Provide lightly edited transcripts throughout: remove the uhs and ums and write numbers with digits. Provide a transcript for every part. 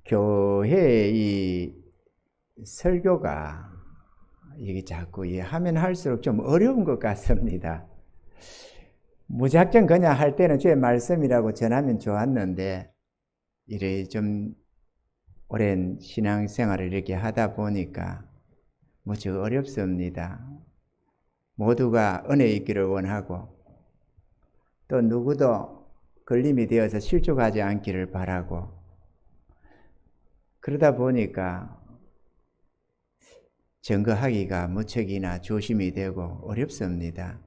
교회의 이 설교가 이게 자꾸 하면 할수록 좀 어려운 것 같습니다. 무작정 그냥 할 때는 주의 말씀이라고 전하면 좋았는데, 이래 좀 오랜 신앙생활을 이렇게 하다 보니까 무척 어렵습니다. 모두가 은혜 있기를 원하고, 또 누구도 걸림이 되어서 실족하지 않기를 바라고, 그러다 보니까 증거하기가 무척이나 조심이 되고 어렵습니다.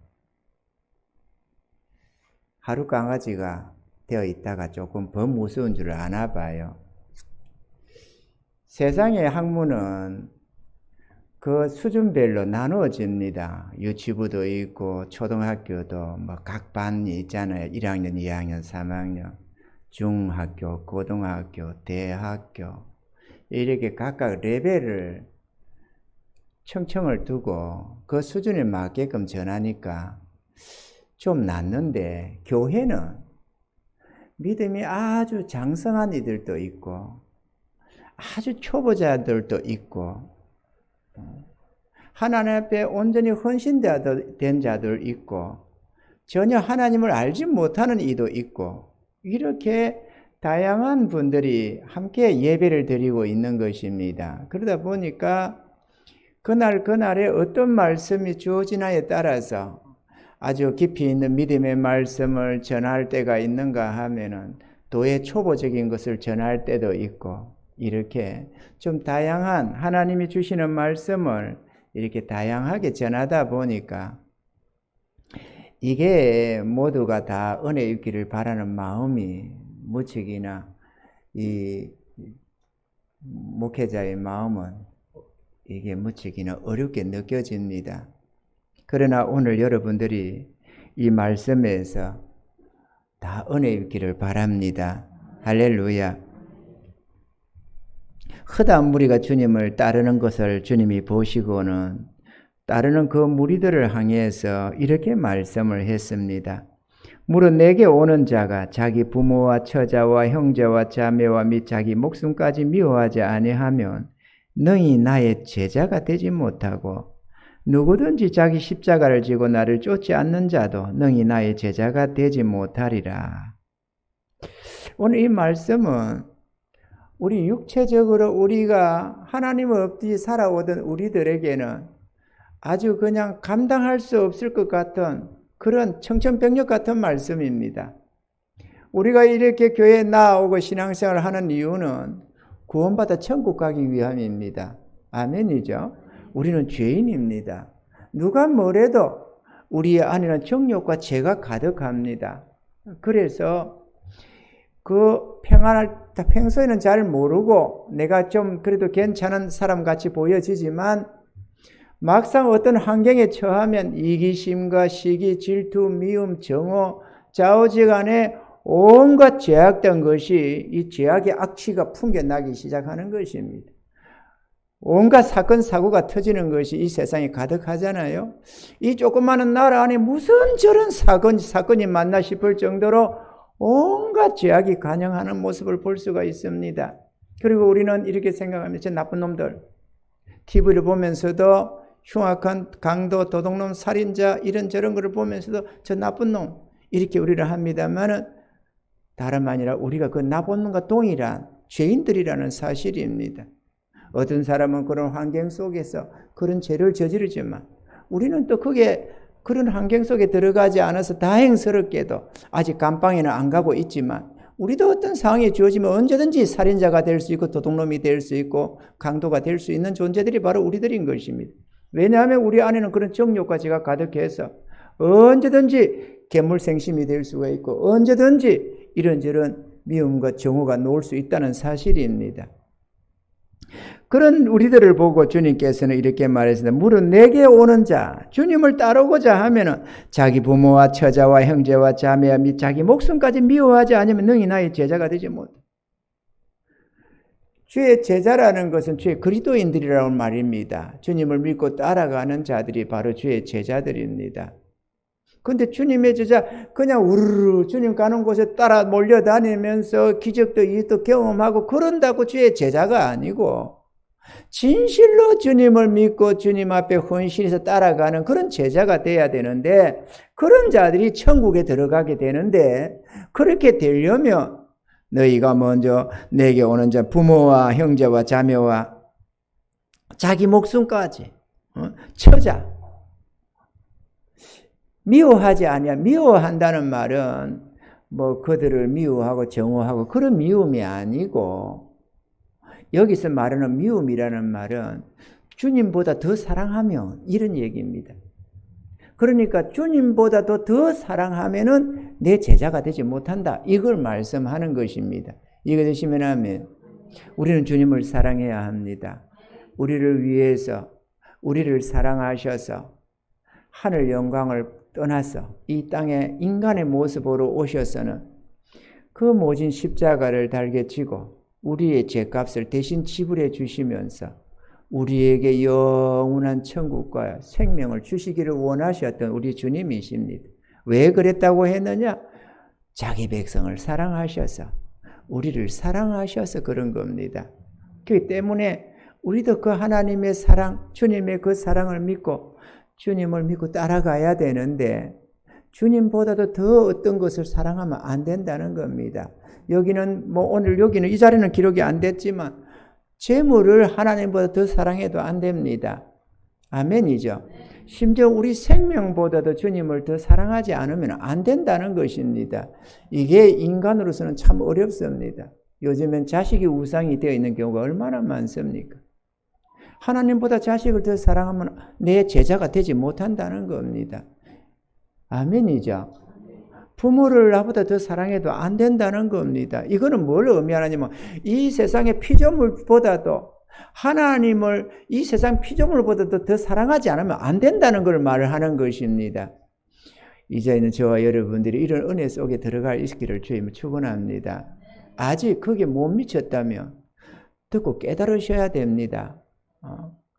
하루 강아지가 되어 있다가 조금 더 무서운 줄 아나 봐요. 세상의 학문은 그 수준별로 나누어집니다. 유치부도 있고 초등학교도 뭐 각 반이 있잖아요. 1학년, 2학년, 3학년, 중학교, 고등학교, 대학교, 이렇게 각각 레벨을 청청을 두고 그 수준에 맞게끔 전하니까 좀 낫는데, 교회는 믿음이 아주 장성한 이들도 있고 아주 초보자들도 있고 하나님 앞에 온전히 헌신된 자들 있고 전혀 하나님을 알지 못하는 이도 있고, 이렇게 다양한 분들이 함께 예배를 드리고 있는 것입니다. 그러다 보니까 그날에 어떤 말씀이 주어지나에 따라서 아주 깊이 있는 믿음의 말씀을 전할 때가 있는가 하면은 도의 초보적인 것을 전할 때도 있고, 이렇게 좀 다양한 하나님이 주시는 말씀을 이렇게 다양하게 전하다 보니까 이게 모두가 다 은혜 있기를 바라는 마음이 무척이나 이 목회자의 마음은 이게 무척이나 어렵게 느껴집니다. 그러나 오늘 여러분들이 이 말씀에서 다 은혜 있기를 바랍니다. 할렐루야. 허다한 무리가 주님을 따르는 것을 주님이 보시고는 따르는 그 무리들을 향해서 이렇게 말씀을 했습니다. 무릇 내게 오는 자가 자기 부모와 처자와 형제와 자매와 및 자기 목숨까지 미워하지 아니하면 능히 나의 제자가 되지 못하고, 누구든지 자기 십자가를 지고 나를 쫓지 않는 자도 능히 나의 제자가 되지 못하리라. 오늘 이 말씀은 우리 육체적으로 우리가 하나님 없이 살아오던 우리들에게는 아주 그냥 감당할 수 없을 것 같은 그런 청천벽력 같은 말씀입니다. 우리가 이렇게 교회에 나오고 신앙생활을 하는 이유는 구원받아 천국 가기 위함입니다. 아멘이죠. 우리는 죄인입니다. 누가 뭐래도 우리 안에는 정욕과 죄가 가득합니다. 그래서 그 평소에는 잘 모르고 내가 좀 그래도 괜찮은 사람 같이 보여지지만 막상 어떤 환경에 처하면 이기심과 시기, 질투, 미움, 정오, 좌우지간에 온갖 죄악된 것이 이 죄악의 악취가 풍겨나기 시작하는 것입니다. 온갖 사건 사고가 터지는 것이 이 세상에 가득하잖아요. 이 조그마한 나라 안에 무슨 저런 사건이 맞나 싶을 정도로 온갖 죄악이 관영하는 모습을 볼 수가 있습니다. 그리고 우리는 이렇게 생각합니다. 저 나쁜 놈들, TV를 보면서도 흉악한 강도, 도둑놈, 살인자 이런저런 것을 보면서도 저 나쁜 놈 이렇게 우리를 합니다만은 다름 아니라 우리가 그 나쁜 놈과 동일한 죄인들이라는 사실입니다. 어떤 사람은 그런 환경 속에서 그런 죄를 저지르지만 우리는 또 그런 환경 속에 들어가지 않아서 다행스럽게도 아직 감방에는 안 가고 있지만 우리도 어떤 상황이 주어지면 언제든지 살인자가 될 수 있고 도둑놈이 될 수 있고 강도가 될 수 있는 존재들이 바로 우리들인 것입니다. 왜냐하면 우리 안에는 그런 정욕과 죄가 가득해서 언제든지 괴물생심이 될 수가 있고 언제든지 이런저런 미움과 정오가 놓을 수 있다는 사실입니다. 그런 우리들을 보고 주님께서는 이렇게 말했습니다. 무릇 내게 오는 자, 주님을 따르고자 하면은 자기 부모와 처자와 형제와 자매와 및 자기 목숨까지 미워하지 않으면 능히 나의 제자가 되지 못해. 주의 제자라는 것은 주의 그리스도인들이라는 말입니다. 주님을 믿고 따라가는 자들이 바로 주의 제자들입니다. 근데 주님의 제자 그냥 우르르 주님 가는 곳에 따라 몰려다니면서 기적도 이도 경험하고 그런다고 주의 제자가 아니고 진실로 주님을 믿고 주님 앞에 헌신해서 따라가는 그런 제자가 돼야 되는데 그런 자들이 천국에 들어가게 되는데 그렇게 되려면 너희가 먼저 내게 오는 자 부모와 형제와 자매와 자기 목숨까지 처자 미워하지 아니야. 미워한다는 말은 뭐 그들을 미워하고 정오하고 그런 미움이 아니고 여기서 말하는 미움이라는 말은 주님보다 더 사랑하면 이런 얘기입니다. 그러니까 주님보다도 더 사랑하면은 내 제자가 되지 못한다. 이걸 말씀하는 것입니다. 이거 되시면 하면 우리는 주님을 사랑해야 합니다. 우리를 위해서 우리를 사랑하셔서 하늘 영광을 떠나서 이 땅에 인간의 모습으로 오셔서는 그 모진 십자가를 달게 지고 우리의 죄값을 대신 지불해 주시면서 우리에게 영원한 천국과 생명을 주시기를 원하셨던 우리 주님이십니다. 왜 그랬다고 했느냐? 자기 백성을 사랑하셔서 우리를 사랑하셔서 그런 겁니다. 그렇기 때문에 우리도 그 하나님의 사랑, 주님의 그 사랑을 믿고 주님을 믿고 따라가야 되는데 주님보다도 더 어떤 것을 사랑하면 안 된다는 겁니다. 여기는 오늘 여기는 이 자리는 기록이 안 됐지만 재물을 하나님보다 더 사랑해도 안 됩니다. 아멘이죠. 심지어 우리 생명보다도 주님을 더 사랑하지 않으면 안 된다는 것입니다. 이게 인간으로서는 참 어렵습니다. 요즘엔 자식이 우상이 되어 있는 경우가 얼마나 많습니까? 하나님보다 자식을 더 사랑하면 내 제자가 되지 못한다는 겁니다. 아멘이죠. 부모를 나보다 더 사랑해도 안 된다는 겁니다. 이거는 뭘 의미하냐면 이 세상의 피조물보다도 하나님을 이 세상 피조물보다도 더 사랑하지 않으면 안 된다는 걸 말을 하는 것입니다. 이제는 저와 여러분들이 이런 은혜 속에 들어갈 있기를 주님을 축원합니다. 아직 거기에 못 미쳤다면 듣고 깨달으셔야 됩니다.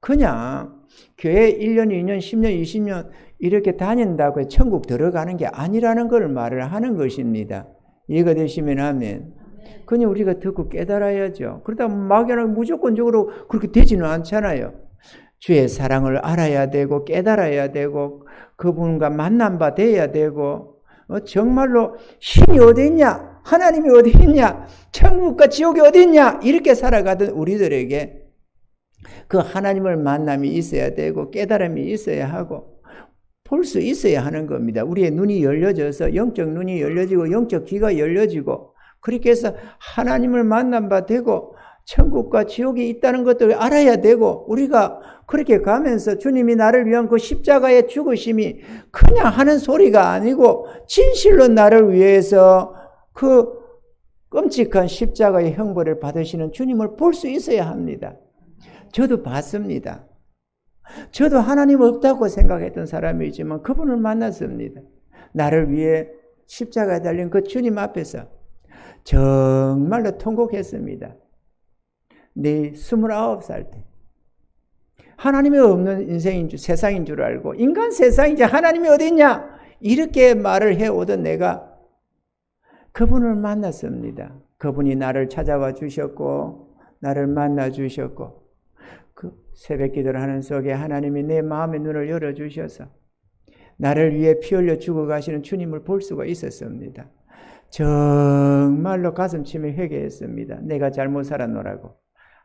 그냥 교회 1년, 2년, 10년, 20년 이렇게 다닌다고 해서 천국 들어가는 게 아니라는 걸 말을 하는 것입니다. 이해가 되시면 하면. 그냥 우리가 듣고 깨달아야죠. 그러다 막연하게 무조건적으로 그렇게 되지는 않잖아요. 주의 사랑을 알아야 되고 깨달아야 되고 그분과 만난 바 돼야 되고 정말로 신이 어디 있냐? 하나님이 어디 있냐? 천국과 지옥이 어디 있냐? 이렇게 살아가던 우리들에게 그 하나님을 만남이 있어야 되고 깨달음이 있어야 하고 볼 수 있어야 하는 겁니다. 우리의 눈이 열려져서 영적 눈이 열려지고 영적 귀가 열려지고 그렇게 해서 하나님을 만난 바 되고 천국과 지옥이 있다는 것들을 알아야 되고 우리가 그렇게 가면서 주님이 나를 위한 그 십자가의 죽으심이 그냥 하는 소리가 아니고 진실로 나를 위해서 그 끔찍한 십자가의 형벌을 받으시는 주님을 볼 수 있어야 합니다. 저도 봤습니다. 저도 하나님 없다고 생각했던 사람이지만 그분을 만났습니다. 나를 위해 십자가에 달린 그 주님 앞에서 정말로 통곡했습니다. 네 29살 때 하나님이 없는 인생인 줄 세상인 줄 알고 인간 세상이지 하나님이 어디 있냐 이렇게 말을 해오던 내가 그분을 만났습니다. 그분이 나를 찾아와 주셨고 나를 만나 주셨고 그 새벽 기도를 하는 속에 하나님이 내 마음의 눈을 열어주셔서 나를 위해 피 흘려 죽어가시는 주님을 볼 수가 있었습니다. 정말로 가슴치며 회개했습니다. 내가 잘못 살았노라고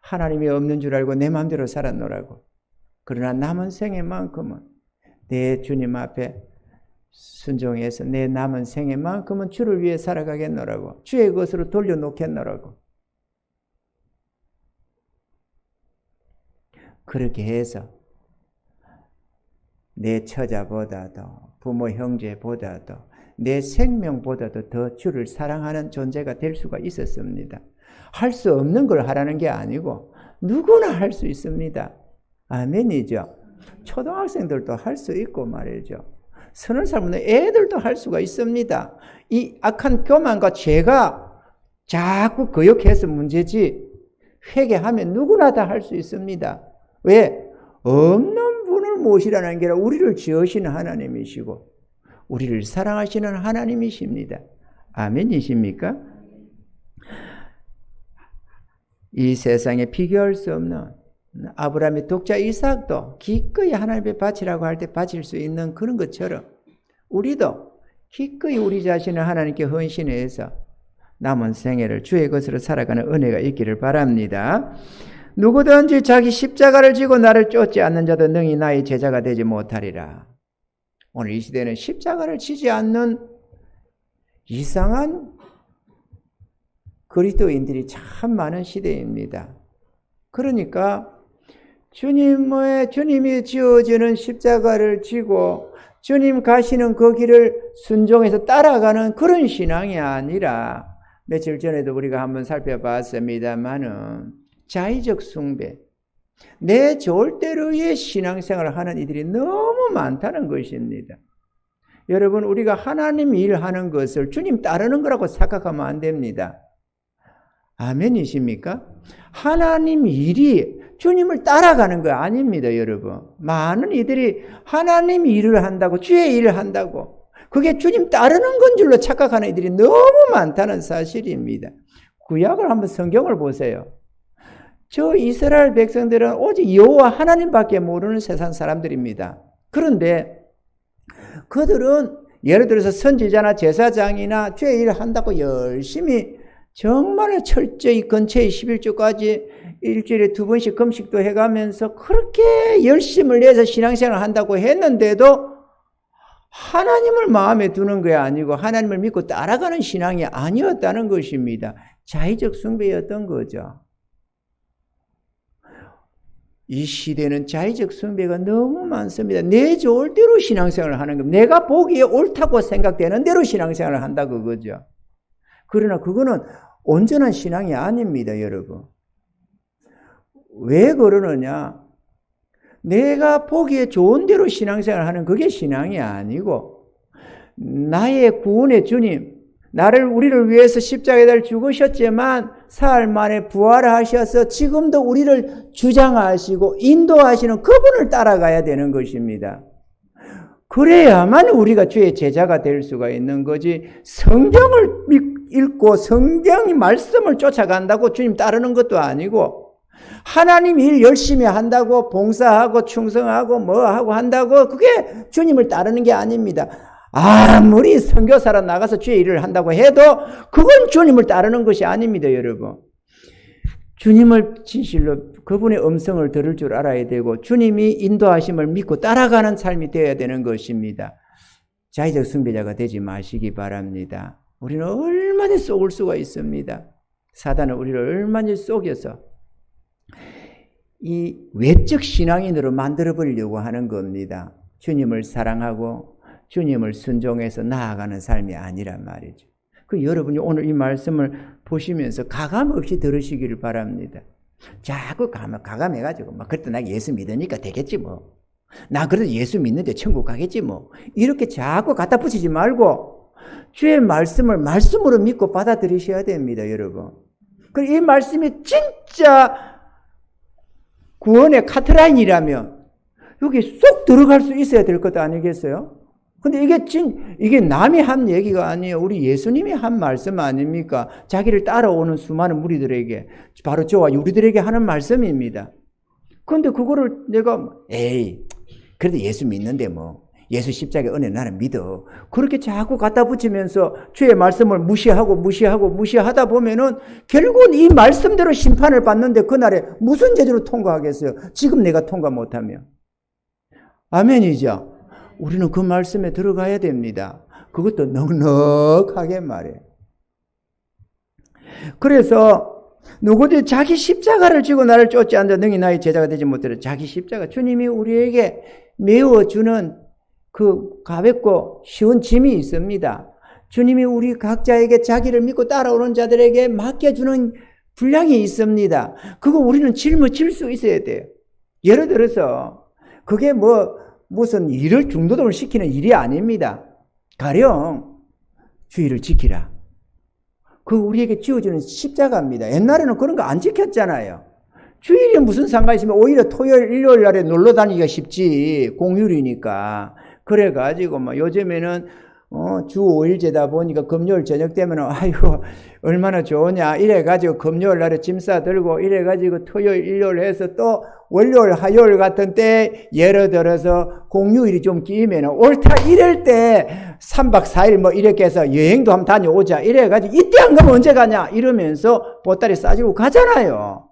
하나님이 없는 줄 알고 내 마음대로 살았노라고 그러나 남은 생애만큼은 내 주님 앞에 순종해서 내 남은 생애만큼은 주를 위해 살아가겠노라고 주의 것으로 돌려놓겠노라고 그렇게 해서 내 처자보다도 부모 형제보다도 내 생명보다도 더 주를 사랑하는 존재가 될 수가 있었습니다. 할 수 없는 걸 하라는 게 아니고 누구나 할 수 있습니다. 아멘이죠. 초등학생들도 할 수 있고 말이죠. 30살 먹는 애들도 할 수가 있습니다. 이 악한 교만과 죄가 자꾸 거역해서 문제지 회개하면 누구나 다 할 수 있습니다. 왜? 없는 분을 모시라는 게 아니라 우리를 지으시는 하나님이시고 우리를 사랑하시는 하나님이십니다. 아멘이십니까? 이 세상에 비교할 수 없는 아브라함의 독자 이삭도 기꺼이 하나님의 바치라고 할 때 바칠 수 있는 그런 것처럼 우리도 기꺼이 우리 자신을 하나님께 헌신해서 남은 생애를 주의 것으로 살아가는 은혜가 있기를 바랍니다. 누구든지 자기 십자가를 지고 나를 쫓지 않는 자도 능히 나의 제자가 되지 못하리라. 오늘 이 시대는 십자가를 지지 않는 이상한 그리스도인들이 참 많은 시대입니다. 그러니까 주님이 지어지는 십자가를 지고 주님 가시는 그 길을 순종해서 따라가는 그런 신앙이 아니라 며칠 전에도 우리가 한번 살펴봤습니다마는 자의적 숭배, 내 절대로의 신앙생활을 하는 이들이 너무 많다는 것입니다. 여러분, 우리가 하나님 일하는 것을 주님 따르는 거라고 생각하면 안 됩니다. 아멘이십니까? 하나님 일이 주님을 따라가는 거 아닙니다, 여러분. 많은 이들이 하나님 일을 한다고, 주의 일을 한다고, 그게 주님 따르는 건 줄로 착각하는 이들이 너무 많다는 사실입니다. 구약을 한번 성경을 보세요. 저 이스라엘 백성들은 오직 여호와 하나님밖에 모르는 세상 사람들입니다. 그런데 그들은 예를 들어서 선지자나 제사장이나 주의 일을 한다고 열심히 정말 철저히 근처에 11주까지 일주일에 2번씩 금식도 해가면서 그렇게 열심을 내서 신앙생활을 한다고 했는데도 하나님을 마음에 두는 게 아니고 하나님을 믿고 따라가는 신앙이 아니었다는 것입니다. 자의적 숭배였던 거죠. 이 시대는 자의적 숭배가 너무 많습니다. 내 좋을 대로 신앙생활을 하는 겁니다. 내가 보기에 옳다고 생각되는 대로 신앙생활을 한다 그거죠. 그러나 그거는 온전한 신앙이 아닙니다, 여러분. 왜 그러느냐? 내가 보기에 좋은 대로 신앙생활을 하는 그게 신앙이 아니고 나의 구원의 주님, 우리를 위해서 십자가에 달려 죽으셨지만 사흘 만에 부활하셔서 지금도 우리를 주장하시고 인도하시는 그분을 따라가야 되는 것입니다. 그래야만 우리가 주의 제자가 될 수가 있는 거지, 성경을 읽고 성경의 말씀을 쫓아간다고 주님 따르는 것도 아니고 하나님 일 열심히 한다고 봉사하고 충성하고 뭐하고 한다고 그게 주님을 따르는 게 아닙니다. 아무리 선교사로 나가서 주의 일을 한다고 해도 그건 주님을 따르는 것이 아닙니다, 여러분. 주님을 진실로 그분의 음성을 들을 줄 알아야 되고 주님이 인도하심을 믿고 따라가는 삶이 되어야 되는 것입니다. 자의적 숭배자가 되지 마시기 바랍니다. 우리는 얼마나 속을 수가 있습니다. 사단은 우리를 얼마나 속여서 이 외적 신앙인으로 만들어버리려고 하는 겁니다. 주님을 사랑하고 주님을 순종해서 나아가는 삶이 아니란 말이죠. 여러분이 오늘 이 말씀을 보시면서 가감 없이 들으시기를 바랍니다. 자꾸 가감해가지고 그래도 나 예수 믿으니까 되겠지 뭐. 나 그래도 예수 믿는데 천국 가겠지 뭐. 이렇게 자꾸 갖다 붙이지 말고 주의 말씀을 말씀으로 믿고 받아들이셔야 됩니다, 여러분. 그리고 이 말씀이 진짜 구원의 카트라인이라면 여기 쏙 들어갈 수 있어야 될 것 아니겠어요? 근데 이게 남이 한 얘기가 아니에요. 우리 예수님이 한 말씀 아닙니까? 자기를 따라오는 수많은 무리들에게, 바로 저와 우리들에게 하는 말씀입니다. 그런데 그거를 내가 그래도 예수 믿는데 뭐 예수 십자가의 은혜 나는 믿어. 그렇게 자꾸 갖다 붙이면서 주의 말씀을 무시하다 보면은 결국은 이 말씀대로 심판을 받는데 그날에 무슨 제대로 통과하겠어요? 지금 내가 통과 못하면. 아멘이죠? 우리는 그 말씀에 들어가야 됩니다. 그것도 넉넉하게 말해요. 그래서 누구든지 자기 십자가를 지고 나를 쫓지 않는 능히 나의 제자가 되지 못하리라. 자기 십자가, 주님이 우리에게 메워주는 그 가볍고 쉬운 짐이 있습니다. 주님이 우리 각자에게 자기를 믿고 따라오는 자들에게 맡겨주는 분량이 있습니다. 그거 우리는 짊어질 수 있어야 돼요. 예를 들어서 그게 무슨 일을 중도동을 시키는 일이 아닙니다. 가령 주의를 지키라. 그거 우리에게 지어주는 십자가입니다. 옛날에는 그런 거 안 지켰잖아요. 주일이 무슨 상관이 있으면 오히려 토요일, 일요일 날에 놀러 다니기가 쉽지. 공휴일이니까. 그래가지고 뭐 요즘에는 주 5일제다 보니까 금요일 저녁 되면 아이고 얼마나 좋으냐 이래가지고 금요일 날에 짐 싸들고 이래가지고 토요일 일요일 해서 또 월요일 화요일 같은 때 예를 들어서 공휴일이 좀 끼면 옳다 이럴 때 3박 4일 뭐 이렇게 해서 여행도 한번 다녀오자 이래가지고 이때 안 가면 언제 가냐 이러면서 보따리 싸지고 가잖아요.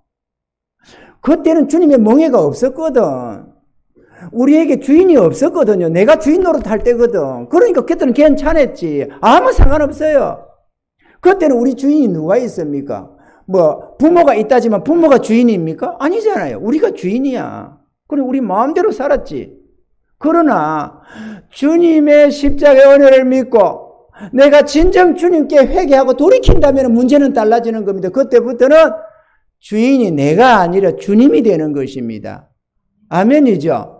그때는 주님의 멍에가 없었거든. 우리에게 주인이 없었거든요. 내가 주인 노릇할 때거든. 그러니까 그때는 괜찮았지. 아무 상관없어요. 그때는 우리 주인이 누가 있습니까? 뭐 부모가 있다지만 부모가 주인입니까? 아니잖아요. 우리가 주인이야. 그래 우리 마음대로 살았지. 그러나 주님의 십자가의 은혜를 믿고 내가 진정 주님께 회개하고 돌이킨다면 문제는 달라지는 겁니다. 그때부터는 주인이 내가 아니라 주님이 되는 것입니다. 아멘이죠.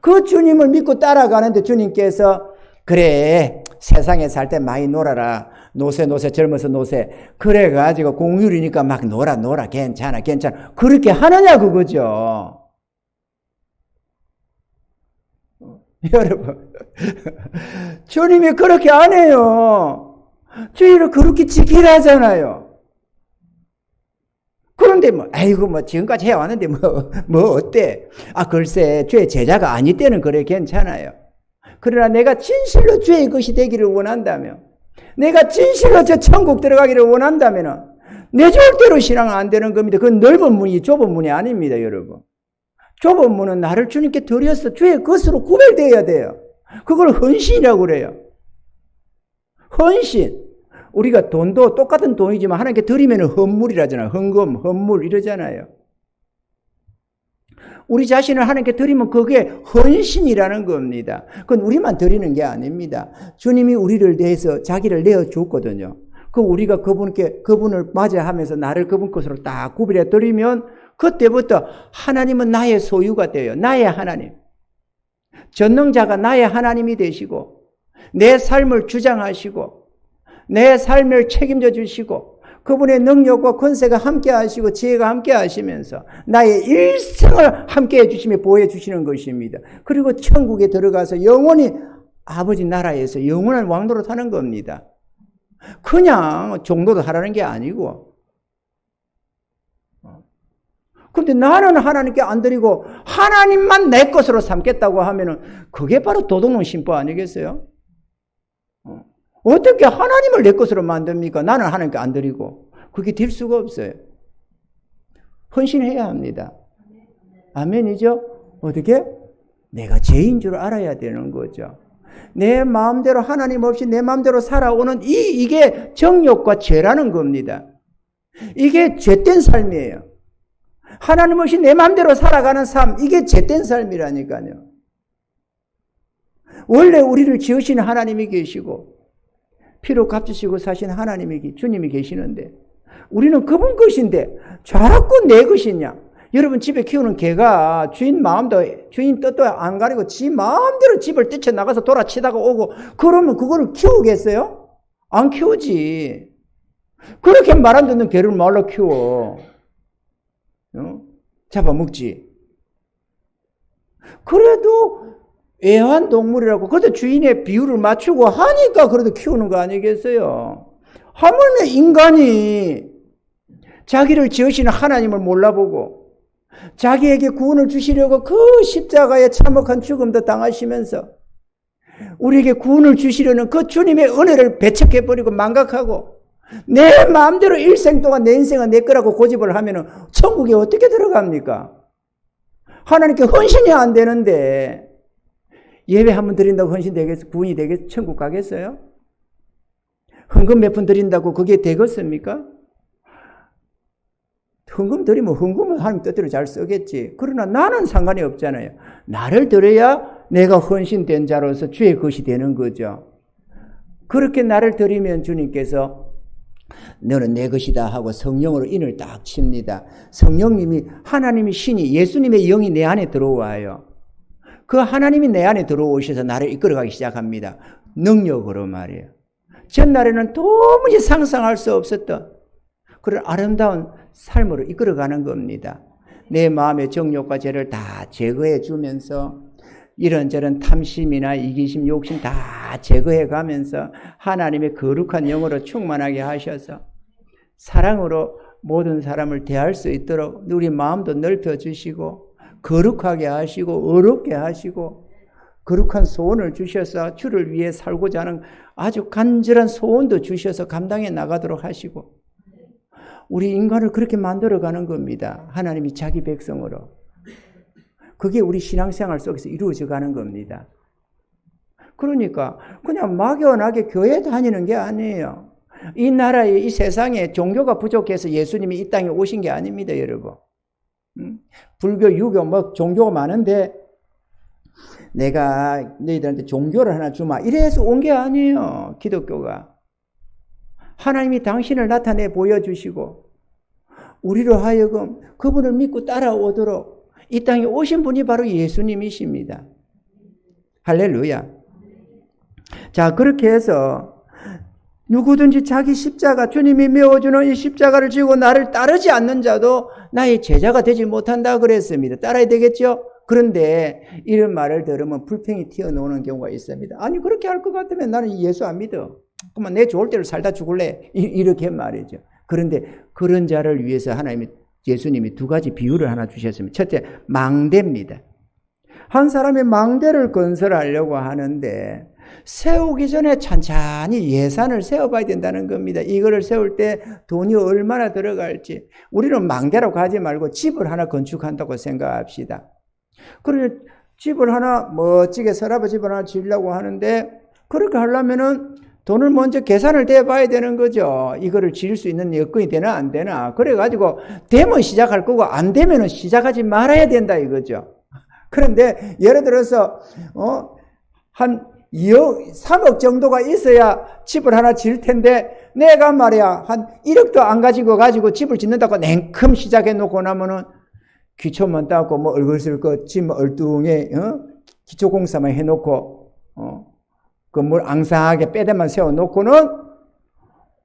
그 주님을 믿고 따라가는데 주님께서 그래 세상에 살 때 많이 놀아라. 노세 젊어서 노세. 그래가지고 공휴일이니까 막 놀아 괜찮아 그렇게 하느냐 그거죠. 여러분 주님이 그렇게 안 해요. 주의를 그렇게 지키라잖아요. 그런데 아이고 지금까지 해왔는데 어때? 글쎄 주의 제자가 아닐 때는 그래 괜찮아요. 그러나 내가 진실로 주의 것이 되기를 원한다면, 내가 진실로 저 천국 들어가기를 원한다면 내 절대로 신앙은 안 되는 겁니다. 그건 넓은 문이 좁은 문이 아닙니다, 여러분. 좁은 문은 나를 주님께 드려서 주의 것으로 구별되어야 돼요. 그걸 헌신이라고 그래요. 헌신. 우리가 돈도 똑같은 돈이지만 하나님께 드리면 헌물이라잖아요. 헌금, 헌물 이러잖아요. 우리 자신을 하나님께 드리면 그게 헌신이라는 겁니다. 그건 우리만 드리는 게 아닙니다. 주님이 우리를 대해서 자기를 내어줬거든요. 우리가 그분을 맞이하면서 나를 그분 것으로 딱 구별해 드리면 그때부터 하나님은 나의 소유가 돼요. 나의 하나님. 전능자가 나의 하나님이 되시고 내 삶을 주장하시고 내 삶을 책임져 주시고 그분의 능력과 권세가 함께 하시고 지혜가 함께 하시면서 나의 일생을 함께 해주시며 보호해 주시는 것입니다. 그리고 천국에 들어가서 영원히 아버지 나라에서 영원한 왕노릇 하는 겁니다. 그냥 종노릇 하라는 게 아니고. 그런데 나는 하나님께 안 드리고 하나님만 내 것으로 삼겠다고 하면은 그게 바로 도둑놈 신부 아니겠어요? 어떻게 하나님을 내 것으로 만듭니까? 나는 하나님께 안 드리고. 그게 될 수가 없어요. 헌신해야 합니다. 아멘이죠? 어떻게? 내가 죄인 줄 알아야 되는 거죠. 내 마음대로 하나님 없이 내 마음대로 살아오는 이게 정욕과 죄라는 겁니다. 이게 죄된 삶이에요. 하나님 없이 내 마음대로 살아가는 삶, 이게 죄된 삶이라니까요. 원래 우리를 지으신 하나님이 계시고 피로 값주시고 사신 하나님이 주님이 계시는데 우리는 그분 것인데 자꾸 내 것이냐. 여러분 집에 키우는 개가 주인 뜻도 안 가리고 지 마음대로 집을 뛰쳐나가서 돌아치다가 오고 그러면 그거를 키우겠어요? 안 키우지. 그렇게 말 안 듣는 개를 말로 키워. 잡아먹지. 그래도 애완동물이라고 그래도 주인의 비율을 맞추고 하니까 그래도 키우는 거 아니겠어요? 하물며 인간이 자기를 지으시는 하나님을 몰라보고 자기에게 구원을 주시려고 그 십자가에 참혹한 죽음도 당하시면서 우리에게 구원을 주시려는 그 주님의 은혜를 배척해버리고 망각하고 내 마음대로 일생 동안 내 인생은 내 거라고 고집을 하면 천국에 어떻게 들어갑니까? 하나님께 헌신이 안 되는데 예배 한 번 드린다고 헌신 되겠어? 구원이 되겠어? 천국 가겠어요? 헌금 몇 푼 드린다고 그게 되겠습니까? 헌금 드리면 헌금은 하나님 뜻대로 잘 쓰겠지. 그러나 나는 상관이 없잖아요. 나를 드려야 내가 헌신된 자로서 주의 것이 되는 거죠. 그렇게 나를 드리면 주님께서 너는 내 것이다 하고 성령으로 인을 딱 칩니다. 성령님이 하나님이 신이 예수님의 영이 내 안에 들어와요. 그 하나님이 내 안에 들어오셔서 나를 이끌어가기 시작합니다. 능력으로 말이에요. 전날에는 도무지 상상할 수 없었던 그런 아름다운 삶으로 이끌어가는 겁니다. 내 마음의 정욕과 죄를 다 제거해 주면서 이런저런 탐심이나 이기심, 욕심 다 제거해 가면서 하나님의 거룩한 영으로 충만하게 하셔서 사랑으로 모든 사람을 대할 수 있도록 우리 마음도 넓혀주시고 거룩하게 하시고 어렵게 하시고 거룩한 소원을 주셔서 주를 위해 살고자 하는 아주 간절한 소원도 주셔서 감당해 나가도록 하시고 우리 인간을 그렇게 만들어가는 겁니다. 하나님이 자기 백성으로. 그게 우리 신앙생활 속에서 이루어져 가는 겁니다. 그러니까 그냥 막연하게 교회 다니는 게 아니에요. 이 나라에 이 세상에 종교가 부족해서 예수님이 이 땅에 오신 게 아닙니다, 여러분. 불교, 유교 뭐 종교가 많은데 내가 너희들한테 종교를 하나 주마 이래서 온 게 아니에요. 기독교가. 하나님이 당신을 나타내 보여주시고 우리로 하여금 그분을 믿고 따라오도록 이 땅에 오신 분이 바로 예수님이십니다. 할렐루야. 자, 그렇게 해서 누구든지 자기 십자가, 주님이 메워주는 이 십자가를 지고 나를 따르지 않는 자도 나의 제자가 되지 못한다 그랬습니다. 따라야 되겠죠? 그런데 이런 말을 들으면 불평이 튀어나오는 경우가 있습니다. 아니 그렇게 할 것 같으면 나는 예수 안 믿어. 그러면 내 좋을 대로 살다 죽을래. 이렇게 말이죠. 그런데 그런 자를 위해서 예수님이 두 가지 비유를 하나 주셨습니다. 첫째, 망대입니다. 한 사람이 망대를 건설하려고 하는데 세우기 전에 찬찬히 예산을 세워봐야 된다는 겁니다. 이거를 세울 때 돈이 얼마나 들어갈지. 우리는 망대라고 하지 말고 집을 하나 건축한다고 생각합시다. 그러니 집을 하나 멋지게 서랍의 집을 하나 지으려고 하는데 그렇게 하려면은 돈을 먼저 계산을 대봐야 되는 거죠. 이거를 지을 수 있는 여건이 되나 안 되나. 그래가지고 되면 시작할 거고 안 되면은 시작하지 말아야 된다 이거죠. 그런데 예를 들어서 한 2억, 3억 정도가 있어야 집을 하나 지을 텐데 내가 말이야 한 1억도 안 가지고 집을 짓는다고 냉큼 시작해 놓고 나면은 기초만 닦고 뭐 얼굴슬것 집 얼뚱에 기초공사만 해놓고 건물 앙상하게 빼대만 세워놓고는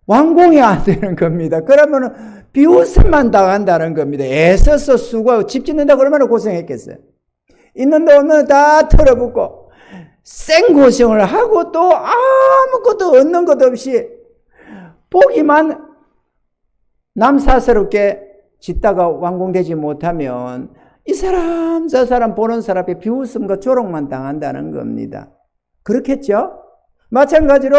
완공이 안 되는 겁니다. 그러면은 비웃음만 당한다는 겁니다. 애써서 수고하고 집 짓는다고 얼마나 고생했겠어요. 있는데 없는데 다 털어붓고 생고생을 하고 또 아무것도 얻는 것 없이 보기만 남사스럽게 짓다가 완공되지 못하면 이 사람 저 사람 보는 사람의 비웃음과 조롱만 당한다는 겁니다. 그렇겠죠? 마찬가지로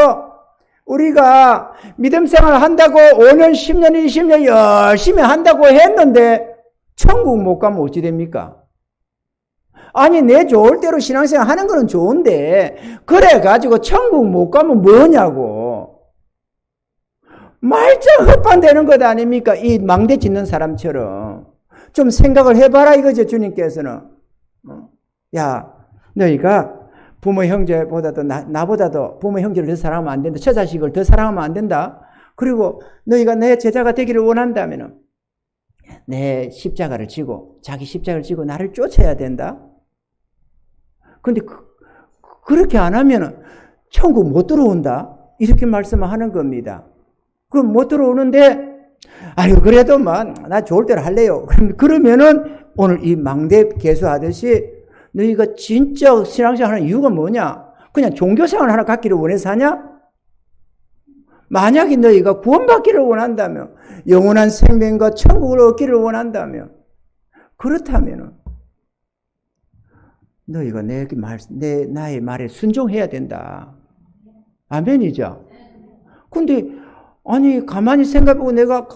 우리가 믿음 생활 한다고 5년, 10년, 20년 열심히 한다고 했는데 천국 못 가면 어찌 됩니까? 아니 내 좋을 대로 신앙생활 하는 거는 좋은데 그래가지고 천국 못 가면 뭐냐고. 말짱 헛판되는 것 아닙니까? 이 망대 짓는 사람처럼. 좀 생각을 해봐라 이거죠, 주님께서는. 야, 너희가 부모 형제보다도 나보다도 부모 형제를 더 사랑하면 안 된다. 처자식을 더 사랑하면 안 된다. 그리고 너희가 내 제자가 되기를 원한다면 내 십자가를 지고 자기 십자가를 지고 나를 쫓아야 된다. 근데 그렇게 안 하면 천국 못 들어온다. 이렇게 말씀을 하는 겁니다. 그럼 못 들어오는데 아유 그래도 나 좋을 대로 할래요. 그러면은 오늘 이 망대 개수하듯이 너희가 진짜 신앙생활 하는 이유가 뭐냐? 그냥 종교생활 하나 갖기를 원해서 하냐? 만약에 너희가 구원받기를 원한다면 영원한 생명과 천국을 얻기를 원한다면 그렇다면 너희가 나의 말에 순종해야 된다. 아멘이죠? 근데 아니 가만히 생각해보고 내가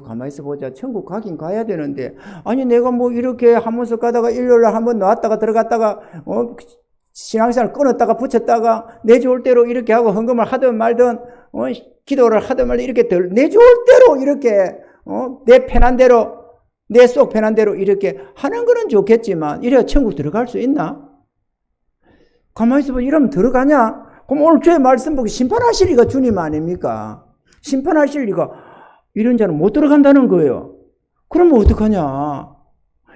가만히 있어보자. 천국 가긴 가야 되는데 아니 내가 뭐 이렇게 하면서 가다가 일요일날 한번 나왔다가 들어갔다가 신앙생활 끊었다가 붙였다가 내 좋을 대로 이렇게 하고 헌금을 하든 말든 기도를 하든 말든 이렇게 내 좋을 대로 이렇게 내 편한 대로 내 속 편한 대로 이렇게 하는 거는 좋겠지만 이래야 천국 들어갈 수 있나? 가만히 있어보자. 이러면 들어가냐? 그럼 오늘 주의 말씀 보고 심판하실 리가 주님 아닙니까? 심판하실 리가 이런 자는 못 들어간다는 거예요. 그러면 어떡하냐?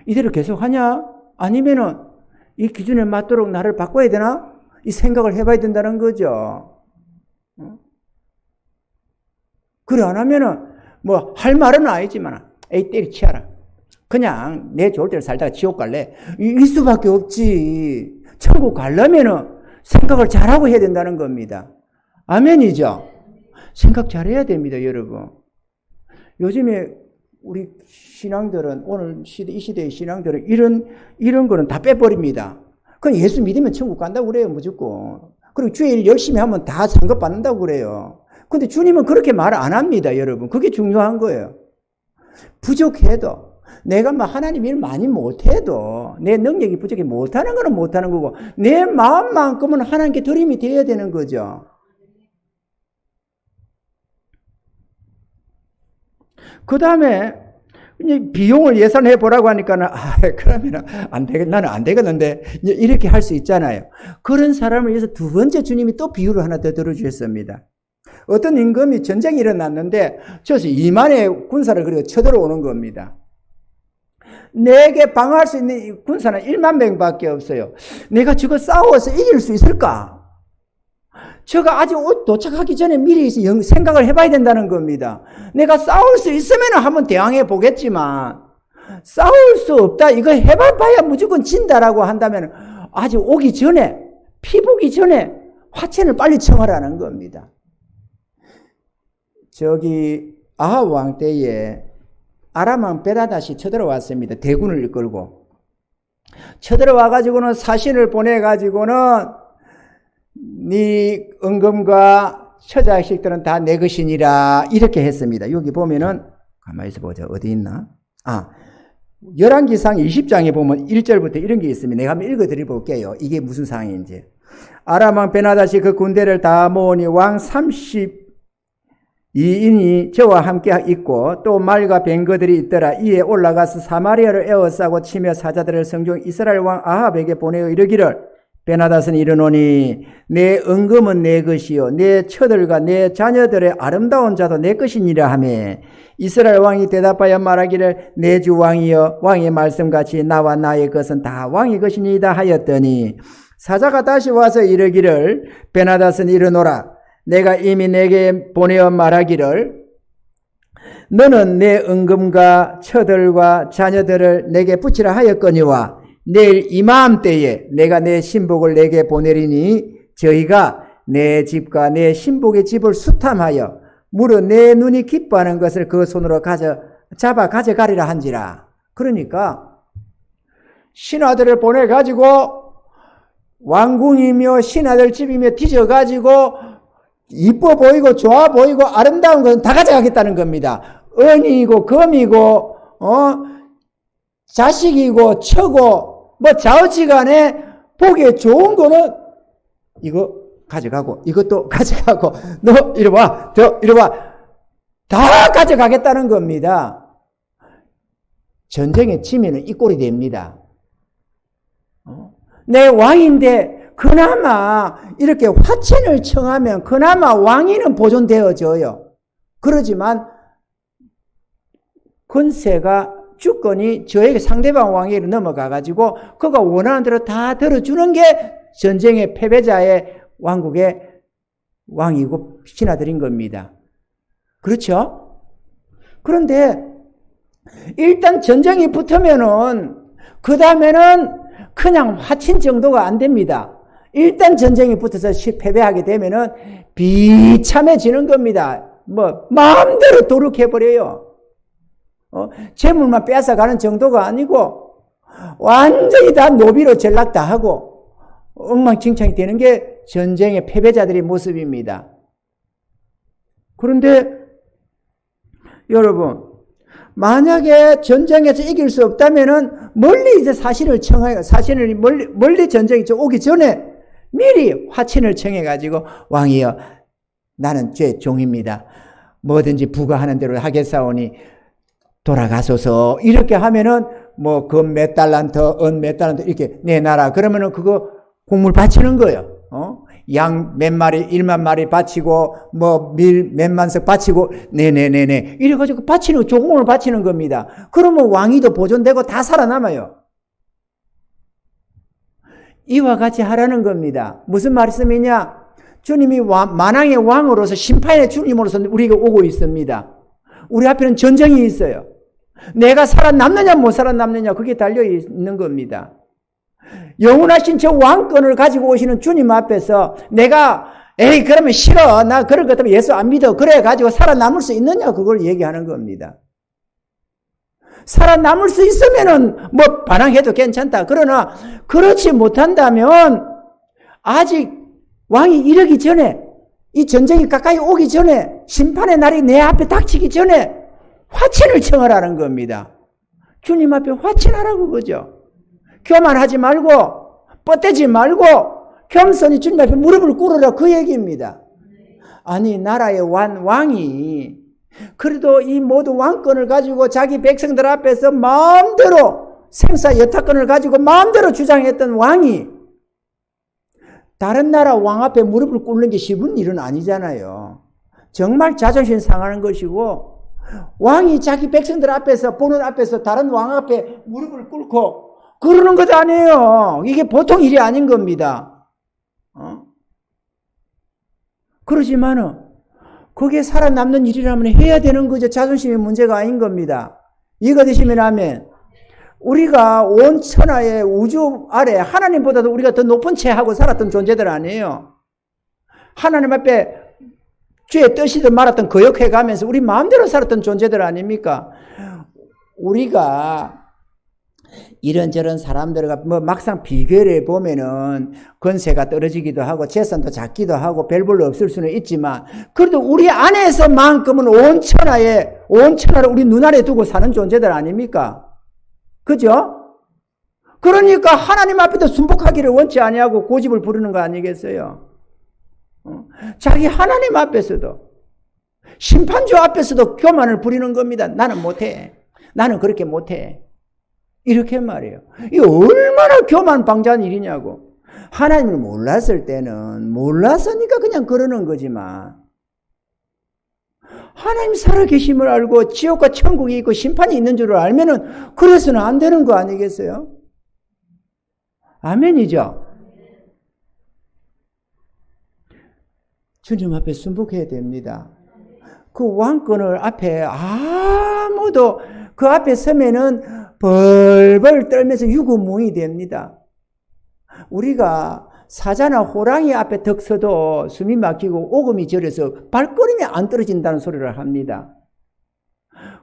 이대로 계속 하냐? 아니면은 이 기준에 맞도록 나를 바꿔야 되나? 이 생각을 해봐야 된다는 거죠. 그래 안 하면은 뭐 할 말은 아니지만 에이 때리치워라. 그냥 내 좋을 대로 살다가 지옥 갈래? 이 수밖에 없지. 천국 가려면은 생각을 잘하고 해야 된다는 겁니다. 아멘이죠? 생각 잘해야 됩니다, 여러분. 요즘에 우리 신앙들은, 오늘 이 시대의 신앙들은 이런 거는 다 빼버립니다. 그냥 예수 믿으면 천국 간다고 그래요, 무조건. 그리고 주일 열심히 하면 다 상급 받는다고 그래요. 근데 주님은 그렇게 말 안 합니다, 여러분. 그게 중요한 거예요. 부족해도, 내가 막 하나님 일 많이 못해도, 내 능력이 부족해 못하는 거는 못하는 거고, 내 마음만큼은 하나님께 드림이 되어야 되는 거죠. 그 다음에, 비용을 예산해 보라고 하니까는, 그러면 나는 안 되겠는데, 이렇게 할 수 있잖아요. 그런 사람을 위해서 두 번째 주님이 또 비유를 하나 더 들어주셨습니다. 어떤 임금이 전쟁이 일어났는데, 저서 2만의 군사를 그리고 쳐들어오는 겁니다. 내게 방어할 수 있는 군사는 1만 명밖에 없어요. 내가 저거 싸워서 이길 수 있을까? 저거 아직 도착하기 전에 미리 생각을 해봐야 된다는 겁니다. 내가 싸울 수 있으면 한번 대항해 보겠지만, 싸울 수 없다, 이거 해봐야 무조건 진다라고 한다면, 아직 오기 전에, 피 보기 전에 화친을 빨리 청하라는 겁니다. 저기 아합 왕 때에 아람 왕 베나닷이 쳐들어왔습니다. 대군을 이끌고 쳐들어와가지고는 사신을 보내가지고는 네 은금과 처자식들은 다 내 것이니라 이렇게 했습니다. 여기 보면은 가만히 있어 보자. 어디 있나? 열왕기상 20장에 보면 1절부터 이런 게 있습니다. 내가 한번 읽어 드려 볼게요. 이게 무슨 상황인지. 아람 왕 베나닷이 그 군대를 다 모으니 왕 32인이 저와 함께 있고 또 말과 뱅거들이 있더라. 이에 올라가서 사마리아를 에워싸고 치며 사자들을 성중 이스라엘 왕 아합에게 보내어 이르기를 베나닷은 이르노니 내 은금은 내 것이요 내 처들과 내 자녀들의 아름다운 자도 내 것이니라 하매 이스라엘 왕이 대답하여 말하기를 내 주 왕이여 왕의 말씀같이 나와 나의 것은 다 왕의 것이니이다 하였더니 사자가 다시 와서 이르기를 베나닷은 이르노라 내가 이미 내게 보내어 말하기를 너는 내 은금과 처들과 자녀들을 내게 붙이라 하였거니와 내일 이맘때에 내가 내 신복을 내게 보내리니 저희가 내 집과 내 신복의 집을 수탐하여 무릇 내 눈이 기뻐하는 것을 그 손으로 잡아 가져가리라 한지라. 그러니까 신하들을 보내가지고 왕궁이며 신하들 집이며 뒤져가지고 이뻐 보이고 좋아 보이고 아름다운 것은 다 가져가겠다는 겁니다. 은이고 금이고 자식이고 처고 뭐 좌우지간에 보기에 좋은 거는 이거 가져가고 이것도 가져가고 너 이리 와 저 이리 와 다 가져가겠다는 겁니다. 전쟁에 치면은 이 꼴이 됩니다. 내 왕인데 그나마 이렇게 화친을 청하면 그나마 왕위는 보존되어져요. 그러지만 권세가 주권이 저에게 상대방 왕위로 넘어가가지고 그가 원하는 대로 다 들어주는 게 전쟁의 패배자의 왕국의 왕이고 신하들인 겁니다. 그렇죠? 그런데 일단 전쟁이 붙으면은 그 다음에는 그냥 화친 정도가 안 됩니다. 일단 전쟁이 붙어서 패배하게 되면은 비참해지는 겁니다. 마음대로 도륙해버려요. 재물만 뺏어가는 정도가 아니고 완전히 다 노비로 전락 다 하고 엉망진창이 되는 게 전쟁의 패배자들의 모습입니다. 그런데 여러분 만약에 전쟁에서 이길 수 없다면은 멀리 이제 사신을 멀리 전쟁이 오기 전에 미리 화친을 청해가지고 왕이여 나는 죄 종입니다. 뭐든지 부과하는 대로 하겠사오니 돌아가소서 이렇게 하면은 금 몇 달란트 은 몇 달란트 이렇게 내놔라 그러면은 그거 곡물 바치는 거예요. 양 몇 마리 1만 마리 바치고 밀 몇만 석 바치고 네네네네 이래가지고 바치는 조공을 바치는 겁니다. 그러면 왕위도 보존되고 다 살아남아요. 이와 같이 하라는 겁니다. 무슨 말씀이냐? 주님이 만왕의 왕으로서 심판의 주님으로서 우리에게 오고 있습니다. 우리 앞에는 전쟁이 있어요. 내가 살아남느냐 못 살아남느냐 그게 달려있는 겁니다. 영원하신 저 왕권을 가지고 오시는 주님 앞에서 내가 에이 그러면 싫어 나 그럴 것 같으면 예수 안 믿어 그래 가지고 살아남을 수 있느냐 그걸 얘기하는 겁니다. 살아남을 수 있으면은 뭐 반항해도 괜찮다. 그러나 그렇지 못한다면 아직 왕이 이르기 전에 이 전쟁이 가까이 오기 전에 심판의 날이 내 앞에 닥치기 전에 화친을 청하라는 겁니다. 주님 앞에 화친하라고 그죠. 교만하지 말고 뻗대지 말고 겸손히 주님 앞에 무릎을 꿇으라 그 얘기입니다. 아니 나라의 왕이 그래도 이 모든 왕권을 가지고 자기 백성들 앞에서 마음대로 생사 여타권을 가지고 마음대로 주장했던 왕이 다른 나라 왕 앞에 무릎을 꿇는 게 쉬운 일은 아니잖아요. 정말 자존심 상하는 것이고 왕이 자기 백성들 앞에서 보는 앞에서 다른 왕 앞에 무릎을 꿇고 그러는 것 아니에요. 이게 보통 일이 아닌 겁니다. 그러지만은 그게 살아남는 일이라면 해야 되는 거죠. 자존심의 문제가 아닌 겁니다. 이해가 되시면 아멘. 우리가 온 천하의 우주 아래 하나님보다도 우리가 더 높은 채하고 살았던 존재들 아니에요. 하나님 앞에 주의 뜻이든 말았던 거역해 가면서 우리 마음대로 살았던 존재들 아닙니까? 우리가 이런저런 사람들과 뭐 막상 비교를 해보면은 권세가 떨어지기도 하고 재산도 작기도 하고 별볼로 없을 수는 있지만 그래도 우리 안에서만큼은 온 천하를 우리 눈아래 두고 사는 존재들 아닙니까? 그죠? 그러니까 하나님 앞에도 순복하기를 원치 아니하고 고집을 부르는 거 아니겠어요? 자기 하나님 앞에서도 심판주 앞에서도 교만을 부리는 겁니다. 나는 못해. 나는 그렇게 못해. 이렇게 말해요. 이 얼마나 교만방자한 일이냐고. 하나님을 몰랐을 때는 몰랐으니까 그냥 그러는 거지만 하나님 살아계심을 알고 지옥과 천국이 있고 심판이 있는 줄을 알면은 그래서는 안 되는 거 아니겠어요? 아멘이죠? 주님 앞에 순복해야 됩니다. 그 왕권을 앞에 아무도 그 앞에 서면은 벌벌 떨면서 유구무이 됩니다. 우리가 사자나 호랑이 앞에 덕 서도 숨이 막히고 오금이 저려서 발걸음이 안 떨어진다는 소리를 합니다.